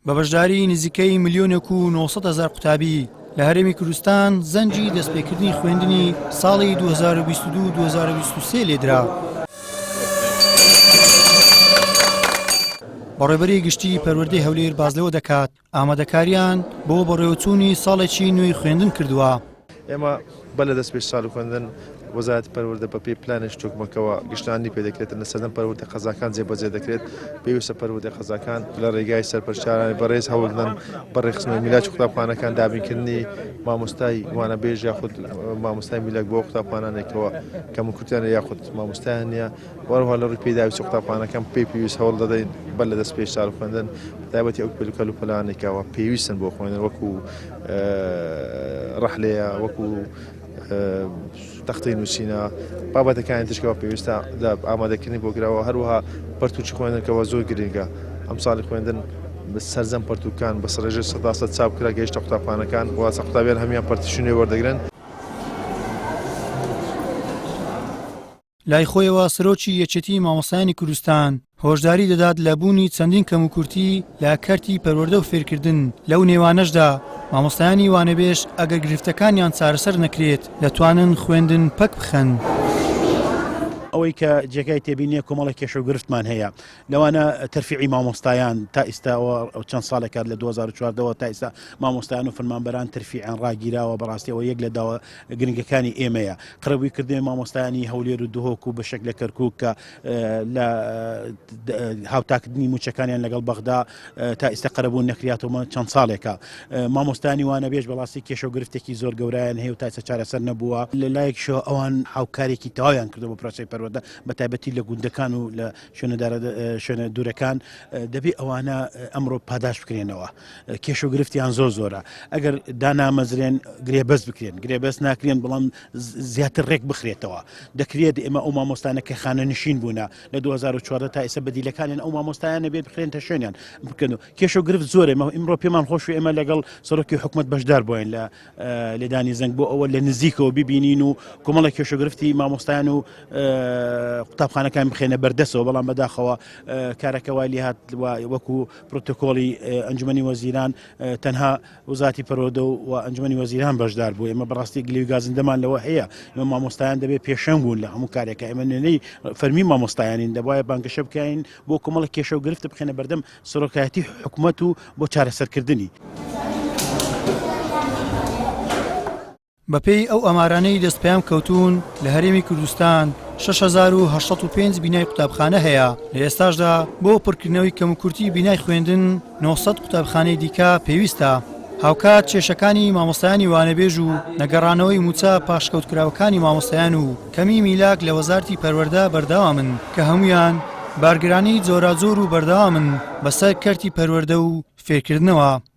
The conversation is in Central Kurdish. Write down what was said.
بە بەشداری نزیکەی 1,900,000 قوتابی لە هەرێمی کوردستان زەنجی دەستپێکردنی خوێندنی ساڵی 2022-2023 لێدرا. بەڕێوەبەری گشتی پەروەردەی هەولێر بازلەوە دەکات ئامادەکاریان بۆ بەڕێوەچوونی ساڵێکی نوێی خوێندن کردووە. ئێمە بە لە دەست پێش ساڵ خوێندن وەزارەتی پەروەردە بە پێی پلانێکی تۆکمەکەوە گشتانی پێدەکرێت لە سەردەم پەروەردە قەزاکان جێبەجێ دەکرێت پێویستە پەروەردە قەزاکان لە ڕێگای سەرپەرشتیارانی بەڕێز هەوڵدن بەڕێ خستنەوەی میلاک قوتابخانەکان دابینکردنی مامۆستای وانەبێژ یاخود مامۆستای میلاک بۆ قوتابخانانێکەوە کە موکورتیانە یاخود مامۆستایان نییە وەروها لە ڕووی پێداویستی قوتابخانەکان پێویست هەوڵ دەدەین بە لە دەست پێش ساڵ خوێندن تایبەتی ئەو پێلوکەل و پلانێکەوە پێویستن بۆ خوێندن وەکو ڕەحلەیە وەکو تەختەی نووسینە بابەتەکانی تشکەوە پێویستە لە ئامادەکردنی بۆ گراوە هەروەها پەرتوچی خوێندنەوە زۆر گرنگە ئەم ساڵی خوێندن سەرجەم پەرتوکان بە سەرژێر 100% چاپ کرا گەیشتە قوتابخانەکان واسە قوتابیان هەمیان پەرتیشونێ وەردەگرن. لای خۆیەوە سەرۆکی یەکێتی مامۆستایانی کوردستان هۆشداری دەدات لە بوونی چەندین کەموکورتی لە کارتی پەروەردە و فێرکردن لەو نێوانەشدا مامۆستایانی وانەبێژ ئەگەر گرفتەکانیان چارەسەر نەکرێت دەتوانن خوێندن پەک بخەن. ئەوەی کە جێگای تێبینیە کۆمەڵی کێشە و گرفتمان هەیە لەوانە تەرفیعی مامۆستایان تا ئێستاوە چەند ساڵێکات لە 2014ەوە تا ئێستا مامۆستایان و فەرمانبەران تەرفیعیان ڕاگیراوە بەڕاستیەوە یەک لە داوە گرنگەکانی ئێمەیە قڕەوی کردنی مامۆستایانی هەولێر و دهۆک و بەشێک لە کەرکووک کە لە هاوتاکردنی موچەکانیان لەگەڵ بەغدا تا ئێستا قەرەبوون نەکرێتەوە چەند ساڵێکە مامۆستایانی وانەبێژ بەڵاستی کێشە و گرفتێکی زۆر گەورەیان هەیە و تا ئێستا چارەسەر نەبووە لەلایەکشەوە ئەوان هاوکارێکی تەواویان کردەوە بە پرۆسەی پەروەردە بە تایبەتی لە گوندەکان و لە شوێنە دوورەکان دەبێت ئەوانە ئەمڕۆ پاداش بکرێنەوە کێشە و گرفتیان زۆر زۆرە ئەگەر دانامەزرێن گرێبەست بکرێن گرێبەست ناکرێن بەڵام زیاتر ڕێک بخرێتەوە دەکرێت ئێمە ئەو مامۆستانە کە خانە نشین بوونە لە 2014 تا ئێستا بەدیلەکانیان ئەو مامۆستایانە بێت بخرێنتە شوێنیان بکەن و کێشە و گرفت زۆرە ئمڕۆ پێمان خۆش و ئێمە لەگەڵ سەرۆکی حکوومەت بەشدار بووین لە لێدانی زەنگ بۆ ئەوە لە نزیکەوە ببینین و کۆمەڵە کێشە و گرفتی مامۆستایان و قوتابخانەکان بخێنە بەردەسەوە بەڵام بەداخەوە کارەکە وای لێ هات وەکو پرۆتۆکۆڵی ئەنجومەنی وەزیران تەنها وزارەتی پەروەردە و ئەنجومەنی وەزیران بەشدار بوو ئێمە بەڕاستی گلەی گازندەمان لەوە هەیە ئێمە مامۆستایان دەبێت پێشەنگ بوون لە هەموو کارێکە ئێمە نوێنەی فەرمی مامۆستایانین دەبایە بانگەشە بکەین بۆ کۆمەڵە کێشە و گرفتە بخێنە بەردەم سەرۆکایەتی حکوومەت و بۆ چارەسەرکردنی. بەپێی ئەو ئەمارانەی دەستپێام کەوتون لە هەرێمی کوردستان 6,805 بینای قوتابخانە هەیە لە ئێستاشدا بۆ پڕکردنەوەی کەموکورتی بینای خوێندن 900 قوتابخانەی دیکە پێویستە. هاوکات کێشەکانی مامۆستایانی وانەبێژ و نەگەڕانەوەی موچە پاشکەوتکراوەکانی مامۆستایان و کەمی میلاک لە وەزارەتی پەروەردە بەردەوامن کە هەمویان بارگرانی جۆراجۆر و بەردەوامن بەسەر کەرتی پەروەردە و فێرکردنەوە.